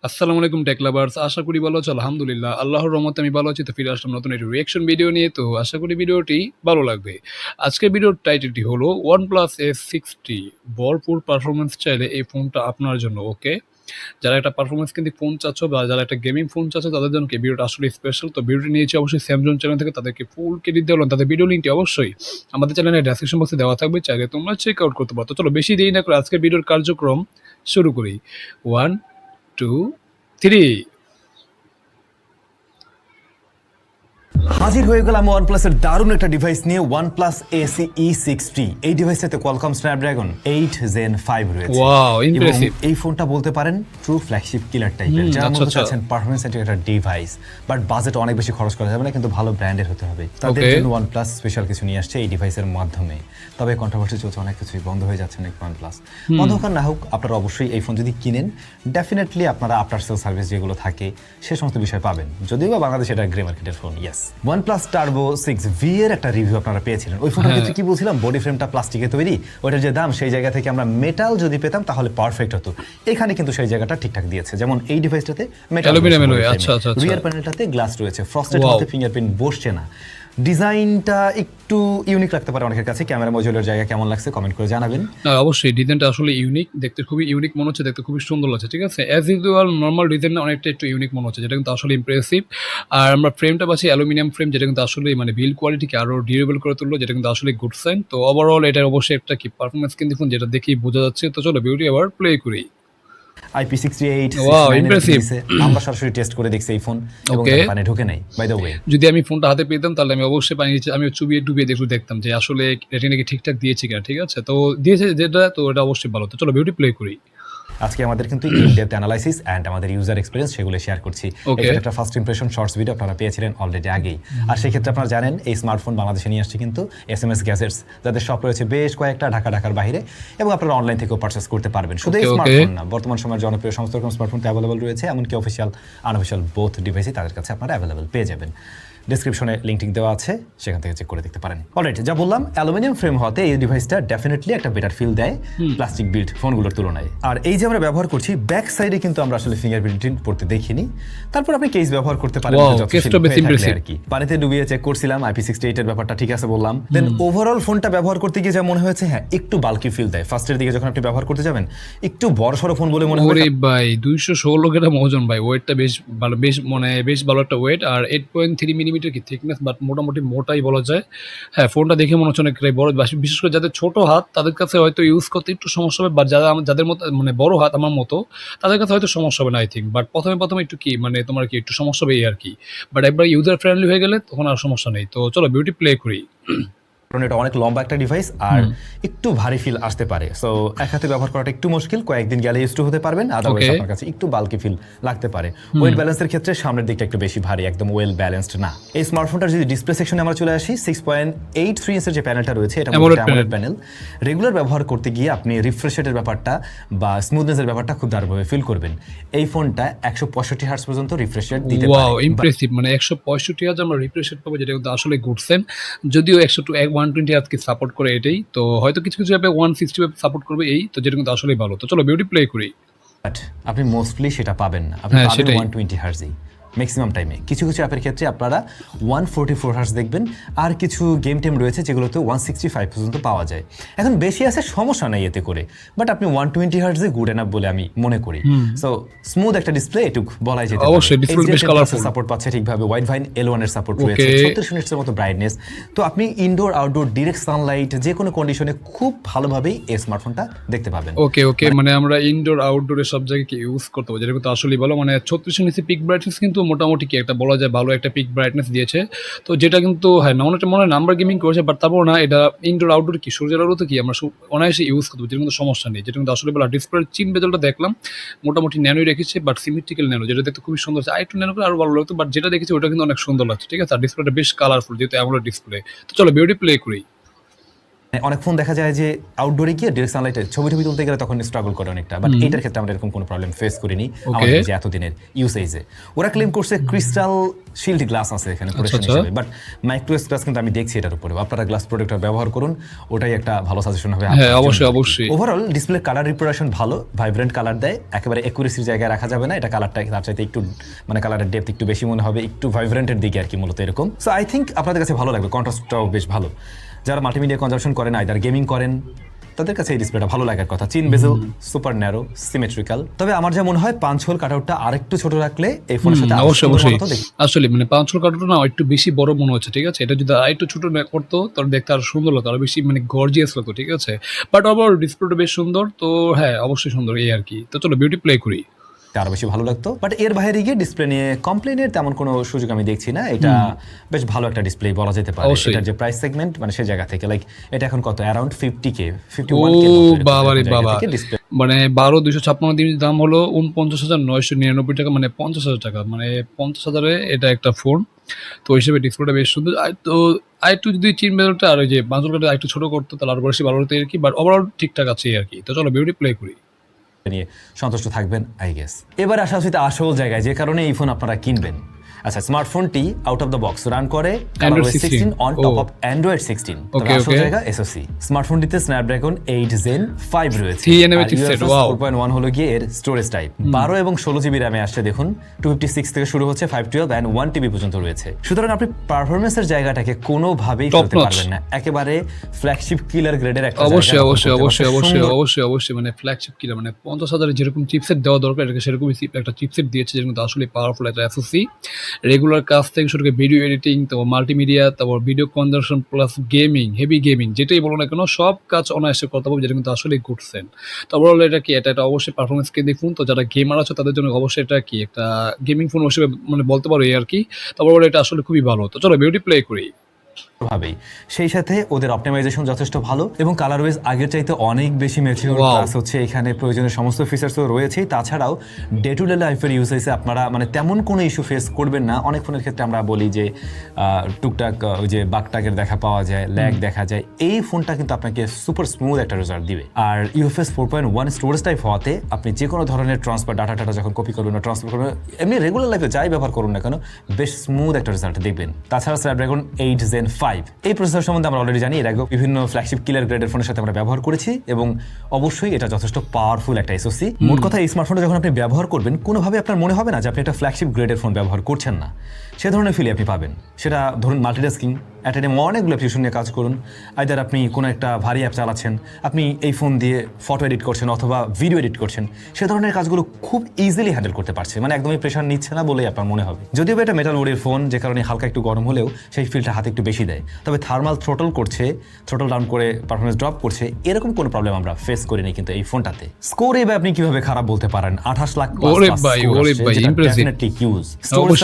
আসসালামু আলাইকুম take lovers. আশা করি ভালো আছো। আলহামদুলিল্লাহ। আল্লাহর রহমতে আমি ভালো আছি। তো ফিরে আসলাম নতুন একটি রিঅ্যাকশন ভিডিও নিয়ে। তো আশা করি ভিডিওটি ভালো লাগবে। আজকের ভিডিওর টাইটেলটি হলো OnePlus S60 ভরপুর পারফরম্যান্স চাইলে এই ফোনটা আপনার জন্য। ওকে? যারা একটা পারফরম্যান্স কেন্দ্রিক ফোন চাচ্ছ বা যারা একটা গেমিং ফোন চাচ্ছ তাদের জন্য কি ভিডিওটা আসলে স্পেশাল। তো ভিডিওটি নিয়েছি অবশ্যই স্যামসাং চ্যানেল থেকে, তাদেরকে ফুল ক্রেডিট দেওয়া হলো। তাদের ভিডিও লিঙ্কটি অবশ্যই আমাদের চ্যানেলের ডেসক্রিপশন বক্সে দেওয়া থাকবে, চাইলে তোমরা চেক আউট করতে পারো। তো চলো বেশি দেরি না করে আজকের ভিডিওর কার্যক্রম শুরু করি। 1, 2, 3। হাজির হয়ে গেলাম ওয়ানপ্লাসের দারুণ একটা ডিভাইস নিয়ে, OnePlus AC E60। এই ডিভাইসটাতে কোয়ালকম স্ন্যাপড্রাগন 8 Gen 5 রয়েছে। ওয়াও, এবং ইমপ্রেসিভ। এই ফোনটা বলতে পারেন ট্রু ফ্ল্যাগশিপ কিলার টাইপের, যারা আচ্ছা মূলত আচ্ছা। চাচ্ছেন পারফরমেন্স সেন্টার একটা ডিভাইস, বাট বাজেট অনেক বেশি খরচ করা যাবে না, কিন্তু ভালো ব্র্যান্ডের হতে হবে। তাদের Okay. জন্য OnePlus স্পেশাল কিছু নিয়ে আসছে এই ডিভাইসের মাধ্যমে। তবে কন্ট্রোভার্সি চলছে, অনেক কিছুই বন্ধ হয়ে যাচ্ছে নাকি OnePlus। বন্ধ হোক আর না হোক, আপনারা অবশ্যই এই ফোন যদি কিনেন ডেফিনেটলি আপনারা আফটার সেল সার্ভিস যেগুলো থাকে সে সমস্ত বিষয় পাবেন, যদিও বা বাংলাদেশে এটা গ্রে মার্কেটের phone. Yes, OnePlus Turbo 6V এর একটা রিভিউ আপনারা পেয়েছিলেন। ওই ফোনটার ক্ষেত্রে কি বলছিলাম, বডি ফ্রেমটা প্লাস্টিকে তৈরি, ওইটার যে দাম সেই জায়গা থেকে আমরা মেটাল যদি পেতাম তাহলে পারফেক্ট হতো। এখানে কিন্তু সেই জায়গাটা ঠিকঠাক দিয়েছে, যেমন এই ডিভাইসটাতে মেটাল, Aluminum alloy, আচ্ছা, আচ্ছা, আচ্ছা। রিয়ার প্যানেলটাতে গ্লাস রয়েছে, ফ্রস্টেড Wow. মধ্যে ফিঙ্গারপ্রিন্ট বসছে না। ডিজাইনটা একটু ইউনিক লাগতে পারে অনেকের কাছে। ক্যামেরা মজুলের জায়গা কেমন লাগছে কমেন্ট করে জানাবেন। না, অবশ্যই ডিজাইনটা আসলে ইউনিক, দেখতে খুবই ইউনিক মনে হচ্ছে, দেখতে খুবই সুন্দর লাগছে। ঠিক আছে, অ্যাজ ইউজুয়াল নর্মাল ডিজাইন না, অনেকটা একটু ইউনিক মনে হচ্ছে, যেটা কিন্তু আসলে ইমপ্রেসিভ। আর আমরা ফ্রেমটা পাচ্ছি অ্যালুমিনিয়াম ফ্রেম, যেটা কিন্তু আসলে মানে বিল্ড কোয়ালিটিকে আরও ডিউরেবল করে তুললো, যেটা কিন্তু আসলে গুড সাইন। তো ওভারঅল এটা অবশ্যই একটা কি পারফরমেন্স কিন্তু ফোন, যেটা দেখেই বোঝা যাচ্ছে। তো চলো ভিডিওটি আবার প্লে করি। IP68 ওয়াও, 69 এর ইমপ্রেসিভ। দিছে। আমরা সরাসরি টেস্ট করে দেখছি এই ফোন, এবং ওকে। তার পানে ঢোকে নাই বাই দ্য ওয়ে। যদি আমি ফোনটা হাতে পেতাম তাহলে আমি অবশ্যই পানি নিচে আমি চুবিয়ে ডুবিয়ে দেখতাম যে আসলে রেটিনা কি ঠিকঠাক দিয়েছে কিনা। ঠিক আছে, তো দিয়েছে যেটা, তো এটা অবশ্যই ভালো। তো চলো ভিডিওটি প্লে করি। আজকে আমাদের কিন্তু ইন ডেপথ অ্যানালাইসিস অ্যান্ড আমাদের ইউজার এক্সপিরিয়েন্স সেগুলো শেয়ার করছি। Okay. এটা একটা ফার্স্ট ইমপ্রেশন শর্টস ভিডিও আপনারা পেয়েছিলেন অলরেডি আগেই। আর সেই ক্ষেত্রে আপনারা জানেন এই স্মার্টফোন বাংলাদেশে নিয়ে আসছে কিন্তু SMS গ্যাজেটস, যাদের শপ রয়েছে বেশ কয়েকটা ঢাকার বাইরে, এবং আপনারা অনলাইন থেকেও পারচেস করতে পারবেন। শুধু এই Okay, okay. স্মার্টফোন না, বর্তমান সময়ের জনপ্রিয় সমস্ত রকম স্মার্টফোন অ্যাভেলেবল রয়েছে, এমনকি অফিসিয়াল আনঅফিসিয়াল বোথ ডিভাইসই তাদের কাছে আপনারা অ্যাভেলেবল পেয়ে যাবেন। ডেসক্রিপশনে লিঙ্ক দেওয়া আছে, সেখান থেকে চেক করে দেখতে পারেন। অলরাইট, যা বললাম, অ্যালুমিনিয়াম ফ্রেম হতে এই ডিভাইসটা ডেফিনেটলি একটা বেটার ফিল দেয় প্লাস্টিক বিল্ড ফোনগুলোর তুলনায়। আর এই যে আমরা ব্যবহার করছি, ব্যাক সাইডে কিন্তু আমরা আসলে ফিঙ্গারপ্রিন্ট পড়তে দেখিনি। তারপর আপনি কেস ব্যবহার করতে পারেন, Wow, যথেষ্ট কেসটা বেশ হয়ে থাকলে impressive. আর কি। পানিতে ডুবিয়ে চেক করছিলাম, IP68 এর ব্যাপারটা ঠিক আছে বললাম। দেন ওভারঅল ফোনটা ব্যবহার করতে গিয়ে যা মনে হয়েছে, হ্যাঁ একটু বাল্কি ফিল দেয়। ফার্স্টের দিকে যখন আপনি ব্যবহার করতে যাবেন একটু বড়সড় ফোন বলে মনে ওরে হয়। ভাই, 216 গ্রাম ওজন ভাই, ওয়েটটা বেশ ভালো, বেশ মানে বেশ ভালো একটা ওয়েট। আর 8.3 মিলিমিটার কি থিকনেস, বাট মোটামুটি মোটাই বলা যায়। হ্যাঁ, ফোনটা দেখে মনে হচ্ছে অনেকটাই বড়, বিশেষ করে যাদের ছোট হাত তাদের কাছে হয়তো ইউজ করতে একটু সমস্যা হবে, বাট যাদের মতো মানে বড় হাত আমার মতো, তাদের কাছে হয়তো সমস্যা হবে না আই থিঙ্ক। বাট প্রথমে একটু কি মানে তোমার কি একটু সমস্যা হবে এই আর কি। বাট একবার ইউজার ফ্রেন্ডলি হয়ে গেলে তখন আর সমস্যা নেই। তো চলো বিউটি প্লে করি। কারণ এটা অনেক লম্বা একটা ডিভাইস আর একটু ভারী ফিল আসতে পারে। সো এক হাতে ব্যবহার করাটা একটু মুশকিল, কয়েকদিন গেলে ইউজ টু হতে পারবেন। Otherwise Okay. আপনার কাছে একটু বাল্কি ফিল লাগতে পারে। ওয়েট ব্যালেন্সের ক্ষেত্রে সামনের দিকটা একটু বেশি ভারী, একদম ওয়েল ব্যালেন্সড না। এই স্মার্টফোনটার যদি ডিসপ্লে সেকশনে আমরা চলে আসি, 6.83 ইঞ্চের যে প্যানেলটা রয়েছে, এটা AMOLED AMOLED প্যানেল। রেগুলার ব্যবহার করতে গিয়ে আপনি রিফ্রেশ রেটের ব্যাপারটা বা স্মুথনেসের ব্যাপারটা খুব দারুণভাবে ফিল করবেন। এই ফোনটা 165 হার্টজ পর্যন্ত রিফ্রেশ রেট দিতে ওয়াও, পারে। ইমপ্রেসিভ। মানে 165 হার্জ আমরা রিফ্রেশ রেট পাবো, যেটা কিন্তু আসলে গুড সেন। যদিও 120 হার্জকে সাপোর্ট করে এটাই, তো হয়তো কিছু অ্যাপে 160 সাপোর্ট করবে এই, তো যেটা কিন্তু আসলেই ভালো। তো চলো বিউটি প্লে করি। বাট আপনি মোস্টলি সেটা পাবেন না, আপনি হ্যাঁ, পাবেন সেটাই। 120 হার্জই ম্যাক্সিমাম টাইমে। কিছু অ্যাপের ক্ষেত্রে আপনারা 144 হার্জ দেখবেন, আর কিছু গেম টেম রয়েছে যেগুলোতে 165 পর্যন্ত পাওয়া যায়। এখন বেশি আছে সমস্যা নাই এতে করে, বাট আপনি 120 হার্জে গুড এনাফ বলে আমি মনে করি। সো স্মুথ একটা ডিসপ্লে, এটুক বলাই যেতে পারে। অবশ্যই, display বেশ colourful। সাপোর্ট পাচ্ছে ঠিকভাবে, ওয়াইড ভাইন L1 এর সাপোর্ট রয়েছে, Okay. 36 নিটসের মতো ব্রাইটনেস। তো আপনি ইনডোর আউটডোর ডিরেক্ট সানলাইট যে কোনো কন্ডিশনে খুব ভালোভাবেই এই স্মার্টফোনটা দেখতে পাবেন। ওকে, মানে আমরা ইনডোর আউটডোরে সব জায়গায় কি ইউজ করতে পারবো, যেটা কিন্তু আসলেই ভালো। মানে 36 নিচে পিক ব্রাইটনেস কিন্তু মোটামুটি কি একটা বলা যায় ভালো একটা পিক ব্রাইটনেস দিয়েছে। তো যেটা কিন্তু হ্যাঁ না, অনেকটা মনে হয় নাম্বার গেমিং করেছে, বাট তারপর না, এটা ইনডোর আউটডোর কি সূর্যের আলোতে কি আমরা অনায়াসে ইউজ করতে পারবো, যেটা কিন্তু সমস্যা নেই। যেটা কিন্তু আসলে ভালো। ডিসপ্লের চিন বেজলটা দেখলাম মোটামুটি ন্যানোই রেখেছে, বাট সিমেট্রিক্যাল ন্যানো, যেটা দেখতে খুবই সুন্দর হচ্ছে। আরেকটু ন্যানো করে আরো ভালো লাগতো, বাট যেটা দেখেছি ওটা কিন্তু অনেক সুন্দর লাগছে। ঠিক আছে, আর ডিসপ্লেটা বেশ কালারফুল, যেহেতু অ্যামোলেড ডিসপ্লে। তো চলো বিউটি প্লে করি। অনেক ফোন দেখা যায় যে আউটডোরে গিয়ে ডিরেক্ট সানলাইটে ছবি তুলতে গেলে তখন স্ট্রাগল করে অনেকটা, বাট এটার ক্ষেত্রে আমরা এরকম কোনো প্রবলেম ফেস করিনি আমাদের যে এতদিনের ইউসেজে। ওরা ক্লেম করছে ক্রিস্টাল শিল্ড গ্লাস আছে এখানে প্রোটেকশন হিসেবে, বাট মাইক্রো স্ক্র্যাচ কিন্তু আমি দেখছি এটার উপরে। আপনারা গ্লাস প্রোটেক্টর ব্যবহার করুন, ওটাই একটা ভালো সাজেশন হবে। হ্যাঁ অবশ্যই। ওভারঅল ডিসপ্লে কালার রিপ্রেজেন্টেশন ভালো, ভাইব্রেন্ট কালার দেয়, একেবারে একুরেসির জায়গায় রাখা যাবে না, এটা কালারটা তার চাইতে একটু মানে কালারের ডেপথ একটু বেশি মনে হবে, একটু ভাইব্রেন্টের দিকে আর কি মূলত এরকম। সো আই থিঙ্ক আপনাদের কাছে ভালো লাগবে, কন্ট্রাস্টটাও বেশ ভালো। যারা মাল্টিমিডিয়া কনজাম্পশন করেন, আইদার গেমিং করেন, তাদের কাছে এই ডিসপ্লেটা ভালো লাগার কথা। চিন বেজেল সুপার ন্যারো সিমেট্রিক্যাল, তবে আমার যা মনে হয় 5 হোল কাটআউটটা আরেকটু ছোট রাখলে এই ফোনের সাথে অবশ্যই আসলে মানে 5 হোল কাটআউটটা না একটু বেশি বড় মনে হচ্ছে, ঠিক আছে। এটা যদি আরেকটু ছোট করতো তাহলে দেখতে আরো সুন্দর হতো, আরো বেশি মানে গর্জিয়াস হতো, ঠিক আছে। বাট ওভারঅল ডিসপ্লেটা বেশ সুন্দর, তো হ্যাঁ অবশ্যই সুন্দর এই আর কি। তো চলো বিউটি প্লে করি, আরো বেশি ভালো লাগতো। বাট এর বাইরে গিয়ে ডিসপ্লে নিয়ে কমপ্লেনের তেমন কোনো সুযোগ আমি দেখছি না। এটা বেশ ভালো একটা ডিসপ্লে বলা যেতে পারে। এটার যে প্রাইস সেগমেন্ট মানে সেই জায়গা থেকে লাইক এটা এখন কত অ্যারাউন্ড 50k 51k বাবা মানে 12,256 দিন দাম হলো 49,999 টাকা, মানে 50,000 টাকা, মানে 50,000-এ এটা একটা ফোন। তো হিসেবে ডিসপ্লেটা বেশ সুন্দর। তো আরেকটু যদি চিন বেজলটা আর ওই যে বাজলটা আরেকটু ছোট করতো তাহলে আরো বেশি ভালো হতো আর কি। বাট ওভারঅল ঠিকঠাক আছে আর কি। তো চলো বিউটি প্লে করি, নিয়ে সন্তুষ্ট থাকবেন আই গেস। এবার আসা উচিত আসল জায়গায়, যে কারণে এই ফোন আপনারা কিনবেন। আচ্ছা, স্মার্টফোনটি out of the box run করে Android 16 on top of Android 16। তবে আসল জায়গা এসওসি। স্মার্টফোনটিতে স্ন্যাপড্রাগন 8 জেন 5 রয়েছে। 3nm chipset, wow. 4.1 হলো গিয়ে এর স্টোরেজ টাইপ। 12 এবং 16 জিবি র্যামে আসছে দেখুন। 256 থেকে শুরু হচ্ছে, 512 এন্ড 1 টিবি পর্যন্ত রয়েছে। সুতরাং আপনি পারফরম্যান্সের জায়গাটাকে কোনোভাবেই ফেলতে পারবেন না। একেবারে ফ্ল্যাগশিপ কিলার গ্রেডের একটা অবশ্যই মানে ফ্ল্যাগশিপ কিলার, মানে 50,000-এর যেরকম চিপসেট দেওয়া দরকার এটাকে সেরকম একটা চিপসেট দিয়েছে, যেটা কিন্তু আসলে পাওয়ারফুল একটা এসওসি। রেগুলার কাজ থেকে শুরু করে ভিডিও এডিটিং, তারপর মাল্টিমিডিয়া, তারপর video consumption plus gaming, heavy gaming যেটাই বলো না কেন সব কাজ অনায়াসে করতে পারবে, যেটা কিন্তু আসলে গুডসেন। তারপর হলো এটা কি, এটা অবশ্যই পারফরমেন্সকে দেখুন। তো যারা গেমার আছে তাদের জন্য অবশ্যই এটা কি একটা গেমিং ফোন হিসেবে মানে বলতে পারো এই আর কি। তারপর এটা আসলে খুবই ভালো। তো চলো বিউটি প্লে করি ভাবেই। সেই সাথে ওদের অপটিমাইজেশন যথেষ্ট ভালো এবং কালার ওয়েজ আগের চাইতে অনেক বেশি ম্যাচিউর, প্লাস হচ্ছে এখানে প্রয়োজনীয় সমস্ত ফিচার্সও রয়েছেই। তাছাড়াও ডে টু ডে লাইফের ইউজেসে আপনারা মানে তেমন কোনো ইস্যু ফেস করবেন না। অনেক ফোনের ক্ষেত্রে আমরা বলি যে টুকটাক ওই যে বাগটাকের দেখা পাওয়া যায়, ল্যাগ দেখা যায়, এই ফোনটা কিন্তু আপনাকে সুপার স্মুথ একটা রেজাল্ট দিবে। আর ইউএফএস 4.1 স্টোরেজ টাইপ হওয়াতে আপনি যে কোনো ধরনের ট্রান্সফার ডাটা যখন কপি করবেন বা ট্রান্সফার করবেন, এমনি রেগুলার লাইফে যাই ব্যবহার করুন না কেন বেশ স্মুথ একটা রেজাল্ট দেখবেন। তাছাড়া স্ন্যাপড্রাগন 8 জেন 5 এই প্রসেসর সম্বন্ধে আমরা অলরেডি জানি, এর আগে বিভিন্ন ফ্ল্যাগশিপ কিলার গ্রেডের ফোনের সাথে আমরা ব্যবহার করেছি এবং অবশ্যই এটা যথেষ্ট পাওয়ারফুল একটা এসওসি। মোট কথা এই স্মার্টফোনটা যখন আপনি ব্যবহার করবেন কোনোভাবে আপনার মনে হবে না যে আপনি একটা ফ্ল্যাগশিপ গ্রেডের ফোন ব্যবহার করছেন না, সে ধরনের ফিল আপনি পাবেন। সেটা ধরুন মাল্টিটাস্কিং, অ্যাট এ টাইম অনেকগুলো অ্যাপ্লিকেশন নিয়ে কাজ করুন, আইদার আপনি কোনো একটা ভারী অ্যাপ চালাচ্ছেন, আপনি এই ফোন দিয়ে ফটো এডিট করছেন অথবা ভিডিও এডিট করছেন, সে ধরনের কাজগুলো খুব ইজিলি হ্যান্ডেল করতে পারছে, মানে একদমই প্রেশার নিচ্ছে না বলেই আপনার মনে হবে। যদিও এটা মেটাল বডির ফোন, যে কারণে হালকা একটু গরম হলেও সেই ফিলটা হাতে একটু বেশি দেয়, তবে থার্মাল থ্রোটল করছে, থ্রোটল ডাউন করে পারফরমেন্স ড্রপ করছে, এরকম কোনো প্রবলেম আমরা ফেস করিনি কিন্তু এই ফোনটাতে। স্কোর এবার আপনি কিভাবে খারাপ বলতে পারেন? 28 লাখ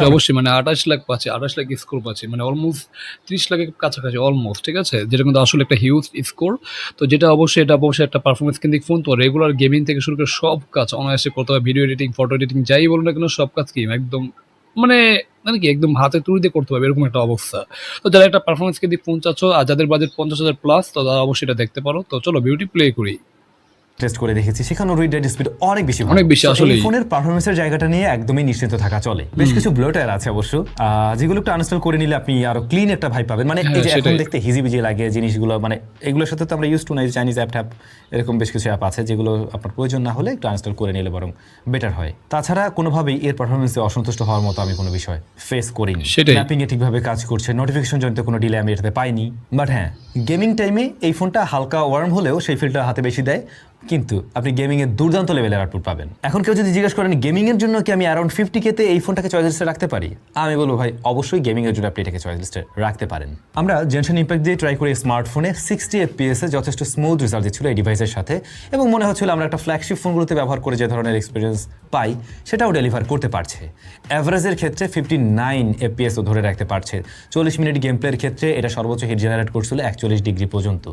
অবশ্যই মানে 28 লাখ পাচ্ছে, 28 লাখ স্কোর পাচ্ছে, মানে অলমোস্ট 30 লাখের কাছাকাছি অলমোস্ট, ঠিক আছে, যেটা কিন্তু আসলে একটা হিউজ স্কোর। তো যেটা অবশ্যই একটা পারফরমেন্স কেন্দ্রিক ফোন। তো রেগুলার গেমিং থেকে শুরু করে সব কাজ অনায়াসে করতে হবে, ভিডিও এডিটিং, ফটো এডিটিং যাই বলুন না কেন সব কাজ কি একদম মানে কি একদম হাতে তুলে দিয়ে করতে হবে এরকম একটা অবস্থা। তো যারা একটা পারফরমেন্স কেন্দ্রিক ফোন চাচ্ছ আর যাদের বাজেট 50,000 প্লাস, তো তারা অবশ্যই এটা দেখতে পারো। তো চলো বিউটি প্লে করি। টেস্ট করে দেখেছি, সেখানে রিড রাইট স্পিড অনেক বেশি আসলে এই ফোনের পারফরমেন্সের জায়গাটা নিয়ে একদমই নিশ্চিন্ত থাকা চলে। বেশ কিছু ব্লোটার আছে অবশ্য, যেগুলো একটু আনইনস্টল করে নিলে আপনি আরো ক্লিন একটা ভাই পাবেন। মানে এই যে এখন দেখতে হিজিবিজি লাগে জিনিসগুলো, মানে এগুলোর সাথে তো আমরা ইউজ টু না, চাইনিজ অ্যাপ ট্যাপ এরকম বেশ কিছু অ্যাপ আছে যেগুলো আপনার প্রয়োজন না হলে একটু আনইনস্টল করে নিলে বরং বেটার হয়। তাছাড়া কোনোভাবেই এর পারফরমেন্সে অসন্তুষ্ট হওয়ার মতো আমি কোনো বিষয় ফেস করিনি। ম্যাপিং এ ঠিকভাবে কাজ করছে, নোটিফিকেশন জনিত কোনো ডিলে আমি এটাতে পাইনি। বাট হ্যাঁ, গেমিং টাইমে এই ফোনটা হালকা ওয়ার্ম হলেও সেই ফিলটা হাতে বেশি দেয়, কিন্তু আপনি গেমিং এর দুর্দান্ত লেভেলের আউটপুট পাবেন। এখন কেউ যদি জিজ্ঞেস করেন গেমিং এর জন্য কি আমি অ্যারাউন্ড 50K তে এই ফোনটাকে চয়েস লিস্টে রাখতে পারি, আমি বলবো ভাই অবশ্যই গেমিং এর জন্য আপনি এটাকে চয়েস লিস্টে রাখতে পারেন। আমরা জেনশন ইম্প্যাক্ট দিয়ে ট্রাই করি স্মার্টফোনে 60 FPS এ যথেষ্ট স্মুথ রেজাল্ট দিচ্ছিল এই ডিভাইসের সাথে, এবং মনে হচ্ছিল আমরা একটা ফ্ল্যাগশিপ ফোনগুলোতে ব্যবহার করে যে ধরনের এক্সপিরিয়েন্স পাই সেটাও ডেলিভার করতে পারছে। অ্যাভারেজের ক্ষেত্রে 59 FPS ও ধরে রাখতে পারছে। 40 মিনিট গেম প্লের ক্ষেত্রে এটা সর্বোচ্চ হিট জেনারেট করছিল 41 ডিগ্রি পর্যন্ত,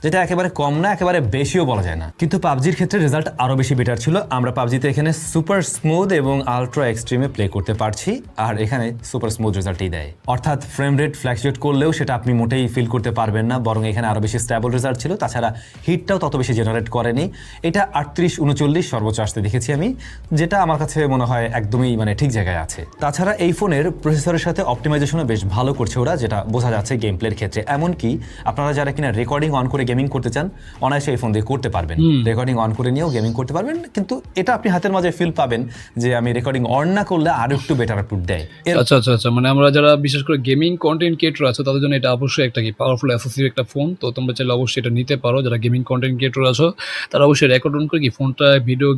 যেটা একেবারে কম না, একেবারে বেশিও বলা যায় না। কিন্তু কিন্তু পাবজির ক্ষেত্রে রেজাল্ট আরও বেশি বেটার ছিল। আমরা পাবজিতে এখানে সুপার স্মুথ এবং আলট্রা এক্সট্রিমে প্লে করতে পারছি, আর এখানে সুপার স্মুথ রেজাল্টই দেয়। অর্থাৎ ফ্রেম রেট ফ্ল্যাকচুয়েট করলেও সেটা আপনি মোটেই ফিল করতে পারবেন না, বরং এখানে আরও বেশি স্ট্যাবল রেজাল্ট ছিল। তাছাড়া হিটটাও তত বেশি জেনারেট করেনি। এটা 38-39 সর্বোচ্চ আসতে দেখেছি আমি, যেটা আমার কাছে মনে হয় একদমই মানে ঠিক জায়গায় আছে। তাছাড়া এই ফোনের প্রসেসরের সাথে অপটিমাইজেশনও বেশ ভালো করছে ওরা, যেটা বোঝা যাচ্ছে গেম প্লের ক্ষেত্রে। এমনকি আপনারা যারা কিনা রেকর্ডিং অন করে গেমিং করতে চান, অনায়াসে এই ফোন দিয়ে করতে পারবেন। রেকর্ডিং অন করে নিয়েও গেমিং করতে পারবেন, কিন্তু এটা আপনি হাতের মাঝে ফিল পাবেন যে আমি রেকর্ডিং অন না করলে আরো একটু বেটার আউটপুট দেয়। আচ্ছা, মানে আমরা যারা বিশেষ করে গেমিং কন্টেন্ট ক্রিয়েটর আছে তাদের জন্য এটা অবশ্যই একটা কি পাওয়ারফুল অ্যাসেসরি একটা ফোন। তো তোমরা চাইলে অবশ্যই এটা নিতে পারো। যারা গেমিং কন্টেন্ট ক্রিয়েটর আছো তারা অবশ্যই রেকর্ড অন করে কি ফোনটা ভিডিও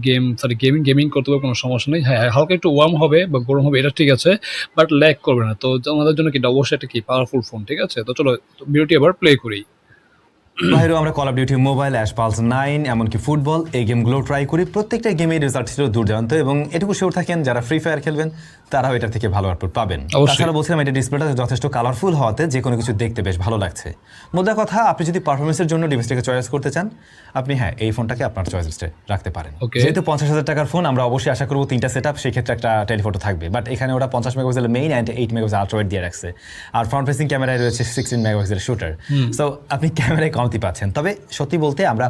গেমিং করতে পারবে, কোনো সমস্যা নেই। হ্যাঁ, হালকা একটু ওয়ার্ম হবে বা গরম হবে, এটা ঠিক আছে, বাট ল্যাগ করবে না। তো আমাদের জন্য কি এটা অবশ্যই একটা কি পাওয়ারফুল ফোন, ঠিক আছে। তো চলো ভিডিওটি আবার প্লে করি। বাইরেও আমরা কল অফ ডিউটি মোবাইল, অ্যাশপালস 9, এমনকি ফুটবল, এই গেমগুলো ট্রাই করি। প্রত্যেকটা গেমের রেজাল্ট ছিল দুর্দান্ত, এবং এটুকু শিওর থাকেন যারা ফ্রি ফায়ার খেলবেন তারাও এটা থেকে ভালো আউটপুট পাবেন। তাছাড়া বলছিলাম এটা ডিসপ্লেটা যথেষ্ট কালারফুল হওয়াতে যে কোনো কিছু দেখতে বেশ ভালো লাগছে। মোদ্দা কথা, আপনি যদি পারফরমেন্সের জন্য ডিভাইসটাকে চয়েস করতে চান, আপনি হ্যাঁ এই ফোনটাকে আপনার চয়েস লিস্টে রাখতে পারেন। যেহেতু 50,000 টাকার ফোন, আমরা অবশ্যই আশা করবো 3টা সেট আপ, সেই ক্ষেত্রে একটা টেলিফোটো থাকবে। বাট এখানে ওরা 50 মেগাপিক্সেলের main and 8 megapixel ultra wide দিয়ে রাখছে, আর ফ্রন্ট ফেসিং ক্যামেরায় রয়েছে 16 মেগাপিক্সেলের শুটার। সো আপনি ক্যামেরায় কমতি পাচ্ছেন। তবে সত্যি বলতে আমরা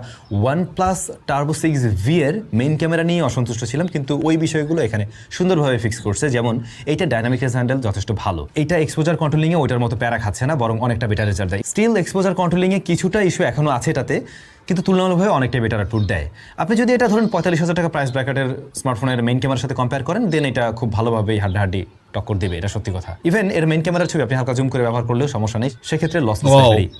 OnePlus Turbo 6V এর মেইন ক্যামেরা নিয়ে অসন্তুষ্ট ছিলাম, কিন্তু ওই বিষয়গুলো এখানে সুন্দরভাবে ফিক্স করছে। যেমন এইটা ডাইনামিক রেজ হ্যান্ডেল যথেষ্ট ভালো, এটা এক্সপোজার কন্ট্রোলিং এ ওইটার মতো প্যারা খাচ্ছে না, বরং অনেকটা বেটার রেজাল্ট দেয়। স্টিল এক্সপোজার কন্ট্রোলিং এ কিছুটা ইস্যু এখনো আছে এটাতে, কিন্তু তুলনামূলকভাবে অনেকটা বেটার আউটপুট দেয়। আপনি যদি এটা ধরুন 45,000 টাকা প্রাইস ব্র্যাকেটের স্মার্টফোনের মেইন ক্যামেরার সাথে কম্পেয়ার করেন, দেন এটা খুব ভালোভাবেই হাড্ডাহাড্ডি টক্কর দেবে, এটা সত্যি কথা। ইভেন এর মেইন ক্যামেরার ছবি আপনি হালকা জুম করে ব্যবহার করলেও সমস্যা নেই, সেক্ষেত্রে লসলেস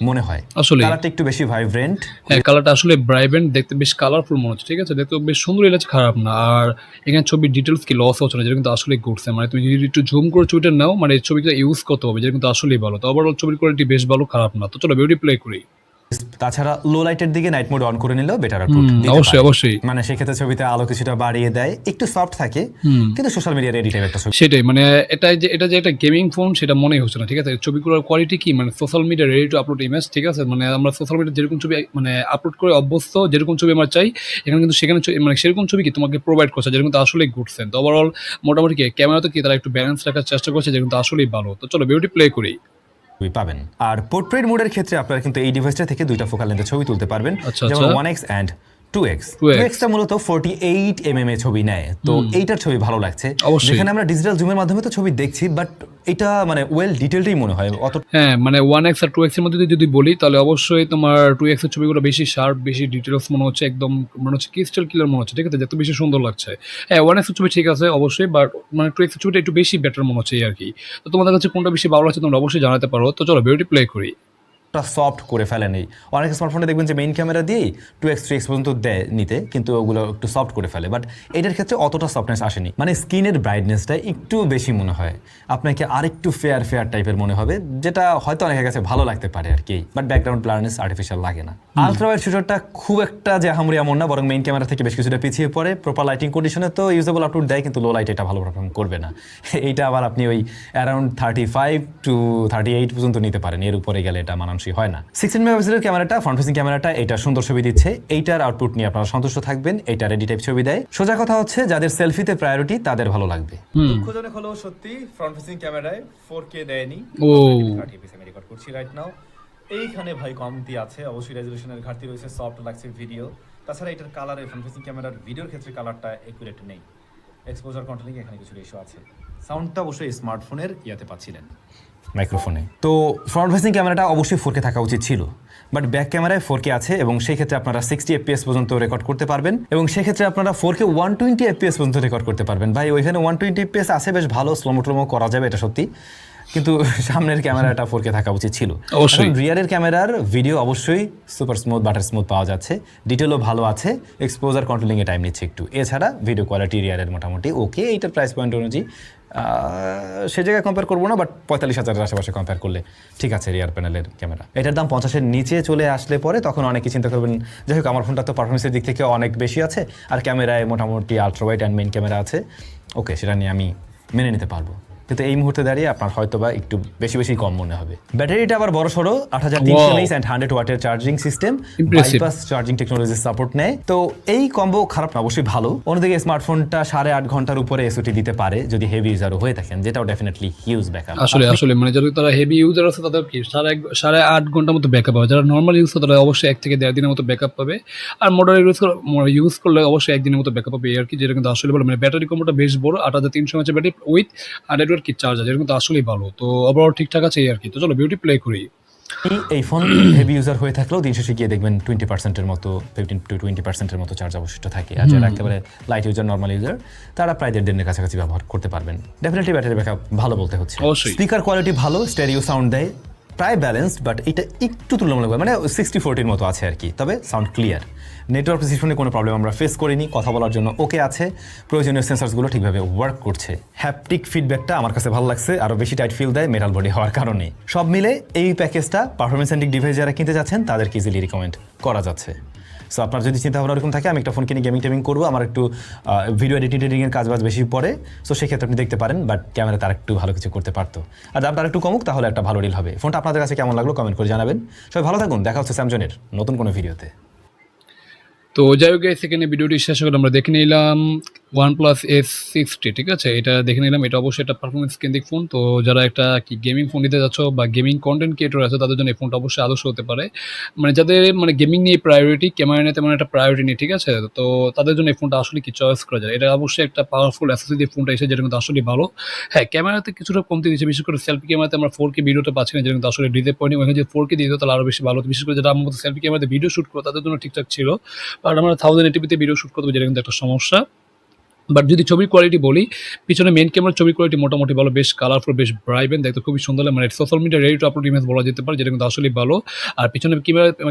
মনে হয়। আসলে কালারটা একটু বেশি ভাইব্রেন্ট, হ্যাঁ কালারটা আসলে ব্রাইব্রেন্ট, দেখতে বেশ কালারফুল মনে হচ্ছে, ঠিক আছে, দেখতে বেশ সুন্দর, এটা খারাপ না। আর এখানে ছবির ডিটেলস কি লস হচ্ছে না, যেটা কিন্তু আসলে ঘুরছে। মানে তুমি যদি একটু জুম করে ছবিটা নাও, মানে ছবিটা ইউজ করতে হবে, যেটা কিন্তু আসলেই ভালো। তো ওভারঅল ছবির কোয়ালিটি বেশ ভালো, খারাপ না। তো চলো ভিডিও প্লে করি। তাছাড়া লো লাইটের দিকে নাইট মোড অন করে নিলেও বেটার আউটপুট দিতে পারে। অবশ্যই মানে সেক্ষেত্রে ছবিতে আলো কিছুটা বাড়িয়ে দেয়, একটু সফট থাকে, কিন্তু সোশ্যাল মিডিয়ার এডিট টাইপ একটা ছবি। সেটাই, মানে এটা যে একটা গেমিং ফোন সেটা মনেই হচ্ছে না, ঠিক আছে। ছবিগুলোর কোয়ালিটি কি, মানে social media ready to upload image, ঠিক আছে। মানে আমরা সোশ্যাল মিডিয়া যেরকম ছবি মানে আপলোড করে অভ্যস্ত, যেরকম ছবি আমরা চাই, এখানে কিন্তু সেখানে মানে সেরকম ছবি কি তোমাকে প্রোভাইড করছে, যেটা কিন্তু আসলেই গুড সেন্স। ওভারঅল মোটামুটি কি ক্যামেরাতে কি তারা একটু ব্যালেন্স রাখার চেষ্টা করছে, যেটা কিন্তু আসলেই ভালো। তো চলো ভিডিওটি প্লে করি। পাবেন। আর পোর্ট্রেট মোডের ক্ষেত্রে আপনারা কিন্তু এই ডিভাইসটা থেকে দুইটা ফোকাল লেন্থের ছবি তুলতে পারবেন, যেমন 1x and 2x। 2x টা মূলত 48 mm এর ছবি নেয়, তো এইটার ছবি ভালো লাগছে। যেখানে আমরা ডিজিটাল জুমের মাধ্যমে তো ছবি দেখছি, বাট এটা মানে ওয়েল ডিটেইলডই মনে হয় অত। হ্যাঁ, মানে 1x আর 2x এর মধ্যে যদি বলি, তাহলে অবশ্যই তোমার 2x এর ছবিগুলো বেশি শার্প, বেশি ডিটেইলস মনে হচ্ছে, একদম মনে হচ্ছে ক্রিস্টাল ক্লিয়ার মনে হচ্ছে, ঠিক আছে, যত বেশি সুন্দর লাগছে। হ্যাঁ, 1x এর ছবি ঠিক আছে অবশ্যই, বাট মানে 2x এর ছবিটা একটু বেশি বেটার মনে হচ্ছে আর কি। তো তোমাদের কাছে কোনটা বেশি ভালো লাগছে তোমরা অবশ্যই জানাতে পারো। তো চলো ভিডিওটি প্লে করি। সফট করে ফেলে নেই। অনেক স্মার্টফোনে দেখবেন যে মেইন ক্যামেরা দিয়েই 2x 3x পর্যন্ত দেয় নিতে, কিন্তু ওগুলো একটু সফট করে ফেলে, বাট এটার ক্ষেত্রে অতটা সফটনেস আসেনি। মানে স্ক্রিনের ব্রাইটনেসটা একটু বেশি মনে হয়, আপনাকে আরেকটু ফেয়ার টাইপের মনে হবে, যেটা হয়তো অনেকের কাছে ভালো লাগতে পারে আর কি, বাট ব্যাকগ্রাউন্ড ব্লারনেস আর্টিফিশিয়াল লাগে না। আলট্রা ওয়াইড শুটারটা খুব একটা যে আহামরি এমন না, বরং মেইন ক্যামেরা থেকে বেশ কিছুটা পিছিয়ে পড়ে। প্রপার লাইটিং কন্ডিশনে তো ইউজেবল আউটপুট দেয়, কিন্তু লো লাইট এটা ভালো পারফর্ম করবে না। এইটা আবার আপনি ওই অ্যারাউন্ড 35 to 38 পর্যন্ত নিতে পারেন, এর উপরে গেলে এটা মানানসই হয় না। 16 মেগাপিক্সেলের ক্যামেরাটা, ফ্রন্ট ফেসিং ক্যামেরাটা, এটা সুন্দর ছবি দিচ্ছে, এইটার আউটপুট নিয়ে আপনারা সন্তুষ্ট থাকবেন। এটা রেডি টাইপ ছবি দেয়। সোজা কথা হচ্ছে যাদের সেলফিতে প্রায়োরিটি তাদের ভালো লাগবে। দুঃখজনক হলো সত্যি, ফ্রন্ট ফেসিং ক্যামেরায় 4K দেয়নি। 30 fps আমি রেকর্ড করছি রাইট নাও। এইখানে ভাই কমতি আছে, অবশ্যই রেজোলিউশনের ঘাটতি রয়েছে, সফট লাগছে ভিডিও। তাছাড়া এটার কালারে ফ্রন্ট ফেসিং ক্যামেরার ভিডিওর ক্ষেত্রে কালারটা একুরেট নেই। এক্সপোজার কন্ট্রোলিং এখানে কিছু ইস্যু আছে। সাউন্ডটা অবশ্যই স্মার্টফোনের ইয়াতে পাচ্ছিলেন, মাইক্রোফোনে। তো ফ্রন্ট ফেসিং ক্যামেরাটা অবশ্যই 4K থাকা উচিত ছিল, বাট ব্যাক ক্যামেরায় 4K আছে, এবং সেই ক্ষেত্রে আপনারা 60 fps পর্যন্ত রেকর্ড করতে পারবেন, এবং সেই ক্ষেত্রে আপনারা 4K 120 fps পর্যন্ত রেকর্ড করতে পারবেন। ভাই ওইখানে 120 fps আছে, বেশ ভালো স্লোমো টোমো করা যাবে, এটা সত্যি, কিন্তু সামনের ক্যামেরাটা 4K থাকা উচিত ছিল। অবশ্যই রিয়ারের ক্যামেরার ভিডিও অবশ্যই সুপার স্মুথ, বাটার স্মুথ পাওয়া যাচ্ছে, ডিটেলও ভালো আছে, এক্সপোজার কন্ট্রোলিং এ টাইম নিচ্ছে একটু। এছাড়া ভিডিও কোয়ালিটি রিয়ারের মোটামুটি ওকে, এইটার প্রাইস পয়েন্ট অনুযায়ী সে জায়গায় কম্পেয়ার করবো না, বাট 45,000-এর আশেপাশে কম্পেয়ার করলে ঠিক আছে রিয়ার প্যানেলের ক্যামেরা। এটার দাম 50-এর নিচে চলে আসলে পরে তখন অনেকে চিন্তা করবেন, যাই হোক আমার ফোনটা তো পারফরমেন্সের দিক থেকে অনেক বেশি আছে, আর ক্যামেরায় মোটামুটি ultra wide and main camera আছে, ওকে সেটা নিয়ে আমি মেনে নিতে পারবো। কিন্তু এই মুহূর্তে দাঁড়িয়ে আপনার হয়তো বা একটু বেশি বেশি কম মনে হবে। ব্যাটারিটা আবার বড় সড়ো 8300 mAh অ্যান্ড 100 ওয়াটের charging system, Impressive. Bypass charging টেকনোলজির সাপোর্ট নেয়। তো এই কম্বো খারাপ না, অবশ্যই ভালো। অন্যদিকে স্মার্টফোনটা 8.5 ঘন্টার উপরে এসওটি দিতে পারে যদি হেভি ইউজারও হয়ে থাকেন, যেটাও ডেফিনেটলি হিউজ ব্যাকআপ। আসলে মানে যারা তারা হেভি ইউজার আছে তাদের কি 8.5 ঘন্টার মতো ব্যাকআপ পাবে। যারা নর্মাল ইউজ করে তারা অবশ্যই 1 থেকে 1.5 দিনের মতো ব্যাকআপ পাবে। আর মডারেট ইউজ করলে অবশ্যই 1 দিনের মতো ব্যাকআপ পাবে আর কি, যেটা কিন্তু আসলে ভালো। মানে ব্যাটারি কম্বোটা বেশ বড়, 8300 mAh ব্যাটারি উইথ 100 ওয়াট কি চার্জার, যেটা কিন্তু আসলেই ভালো। তো ওভারঅল ঠিকঠাক আছে এই আর কি। তো চলো বিউটি প্লে করি। এই ফোন হেভি ইউজার হয়ে থাকলেও দিন শেষে গিয়ে দেখবেন 20%-এর মতো 15-20%-এর মতো চার্জ অবশিষ্ট থাকে। আর যারা একেবারে লাইট ইউজার, নর্মাল ইউজার, তারা প্রায় 1.5 দিনের কাছাকাছি ব্যবহার করতে পারবেন। ডেফিনেটলি ব্যাটারি ব্যাকআপ ভালো বলতে হচ্ছে। অবশ্যই। স্পিকার কোয়ালিটি ভালো, স্টেরিও সাউন্ড দেয়, প্রায় ব্যালেন্সড, বাট এটা একটু তুলনামূলক মানে 60-40-এর মতো আছে আর কি, তবে সাউন্ড ক্লিয়ার। নেটওয়ার্ক প্রিসিশনে কোনো প্রবলেম আমরা ফেস করিনি, কথা বলার জন্য ওকে আছে, প্রয়োজনীয় সেন্সার্সগুলো ঠিকভাবে ওয়ার্ক করছে। হ্যাপটিক ফিডব্যাকটা আমার কাছে ভালো লাগছে, আরও বেশি টাইট ফিল দেয় মেটাল বডি হওয়ার কারণে। সব মিলে এই প্যাকেজটা পারফরমেন্স সেন্ট্রিক ডিভাইস যারা কিনতে যাচ্ছেন তাদেরকে ইজিলি রিকমেন্ড করা যাচ্ছে। সো আপনার যদি চিন্তা ভাবনা এরকম থাকে আমি একটা ফোন কিনে গেমিং টেমিং করবো, আমার একটু ভিডিও এডিটিংয়ের কাজ বাজ বেশি পড়ে, সো সেক্ষেত্রে আপনি দেখতে পারেন, বাট ক্যামেরা তার একটু ভালো কিছু করতে পারতো। আর দামটা একটু কমুক, তাহলে একটা ভালো ডিল হবে। ফোনটা আপনাদের কাছে কেমন লাগলো কমেন্ট করে জানাবেন। সবাই ভালো থাকুন, দেখা হচ্ছে স্যামসংয়ের নতুন কোনো ভিডিওতে। তো যাই হোক সেখানে ভিডিওটি শেষ করে আমরা দেখে নিলাম OnePlus S60, ঠিক আছে। এটা দেখে নিলাম, এটা অবশ্যই একটা পারফরমেন্স কেন্দ্রিক ফোন। তো যারা একটা কি গেমিং ফোন নিতে যাচ্ছ বা গেমিং কন্টেন্ট ক্রিয়েটর আছে তাদের জন্য এই ফোনটা অবশ্যই আদর্শ হতে পারে। মানে যাদের মানে গেমিং নিয়ে প্রায়োরিটি, ক্যামেরা নিয়ে তেমন একটা প্রায়োরিটি নেই, ঠিক আছে। তো তাদের জন্য এই ফোনটা আসলে কি চয়েস করা যায়। এটা অবশ্যই একটা পাওয়ারফুল অ্যাসেসরি দিয়ে ফোনটা এসে, যেটা কিন্তু আসলে ভালো। হ্যাঁ, ক্যামেরাতে কিছুটা কমতি দিচ্ছে, বিশেষ করে সেলফি ক্যামেরাতে আমরা 4K ভিডিওটা পাচ্ছি না, যেটা কিন্তু আসলে ডিসঅ্যাপয়েন্টিং। ওখানে যদি 4K দিয়ে দিত তাহলে আরও বেশি ভালো হতো। বিশেষ করে যারা আমার মতো সেলফি ক্যামেরাতে ভিডিও শ্যুট করো তাদের জন্য ঠিকঠাক ছিল, বাট আমরা 1080p ভিডিও শ্যুট করতে, যেটা কিন্তু একটা সমস্যা। বাট যদি ছবির কোয়ালিটি বলি, পিছনে মেন ক্যামেরার ছবির কোয়ালিটি মোটামুটি ভালো, বেশ কালারফুল, বেশ ব্রাইবেন, দেখতে খুবই সুন্দর লাগে। মানে social media ready to upload image বলা যেতে পারে, যেটা কিন্তু আসলেই ভালো। আর পিছনে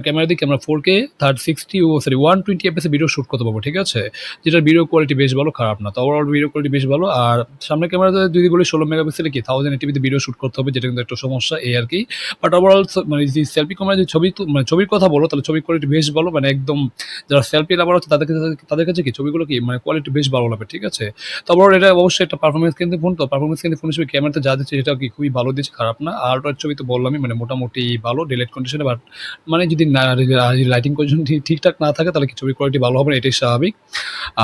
ক্যামেরা দিকে আমরা 4K 120 fps ভিডিও শ্যুট করতে পারবো, ঠিক আছে, যেটার ভিডিও কোয়ালিটি বেশ ভালো, খারাপ না। তো ওভারঅল ভিডিও কোয়ালিটি বেশ ভালো। আর সামনের ক্যামেরাতে যদি বলি 16 মেগাপিক্সেলে কি 1080p ভিডিও শ্যুট করতে হবে, যেটা কিন্তু একটা সমস্যা এই আর কি। বাট ওভারঅল মানে যে সেলফি ক্যামেরা যে মানে ছবির কথা বলো, তাহলে ছবির কোয়ালিটি বেশ ভালো। মানে একদম যারা সেলফি লাভার হচ্ছে তাদের কাছে কি ছবিগুলো কি মানে কোয়ালিটি বেশ ভালো লাগবে, ঠিক আছে। তারপর এটা অবশ্যই একটা পারফরমেন্স কেন্দ্রিক ফোন। তো পারফরমেন্স কেন্দ্রিক ফোন হিসেবে ক্যামেরাতে যা দিচ্ছে সেটা কি খুবই ভালো দিচ্ছে, খারাপ না। আর ওটার ছবি তো বললামই, মানে মোটামুটি ভালো ডিলেট কন্ডিশনে। বাট মানে যদি না লাইটিং কন্ডিশন ঠিকঠাক না থাকে তাহলে কি ছবির কোয়ালিটি ভালো হবে না, এটাই স্বাভাবিক।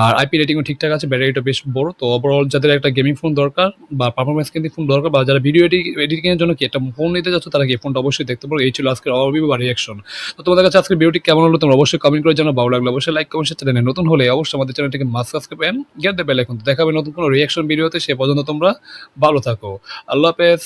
আর আইপি রেটিংও ঠিকঠাক আছে, ব্যাটারিটা বেশ বড়। তো ওভারঅল যাদের একটা গেমিং ফোন দরকার বা পারফরমেন্স কেন্দ্রিক ফোন দরকার, বা যারা ভিডিও এডিটিংয়ের জন্য কি একটা ফোন নিতে যাচ্ছ, তারা কি এই ফোনটা অবশ্যই দেখতে পারো। এই ছিল আজকের ওভারভিউ বা রিঅ্যাকশন। তো তোমাদের কাছে আজকের ভিডিওটি কেমন হলো তোমরা অবশ্যই কমেন্ট করে জানাও। ভালো লাগলো অবশ্যই লাইক কমেন্ট, চ্যানেলে নতুন হলে অবশ্যই আমাদের চ্যানেলটিকে must subscribe and get the bell icon. দেখাবে নতুন কোনো রিঅ্যাকশন ভিডিওতে, সে পর্যন্ত তোমরা ভালো থাকো। আল্লাহ হাফেজ।